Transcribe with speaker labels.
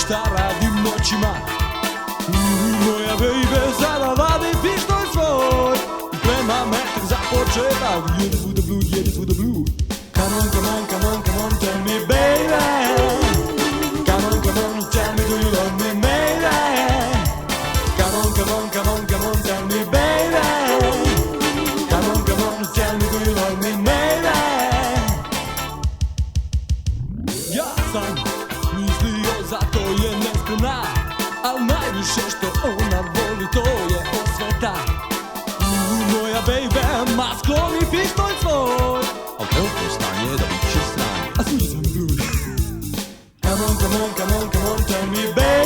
Speaker 1: šta radim noćima. Moja baby sada vadi pištolj svoj i prema metak za početak. Jedi for the blue, jedi for the blue. Come on, come on, come on, come on, tell me baby. Come on, come on, tell me do you love me baby. Come on, come on, come on, come on, tell me baby. Come on, come on, tell me do you love me baby. Ja sam mislio zato je nespremna, al najviše što ona voli to je osveta. Moja baby ma skloni pištolj svoj,
Speaker 2: al trenutno stanje je da bit će sranje.
Speaker 1: a sudi sam blue. Come on, come on, come on, come on, tell me baby.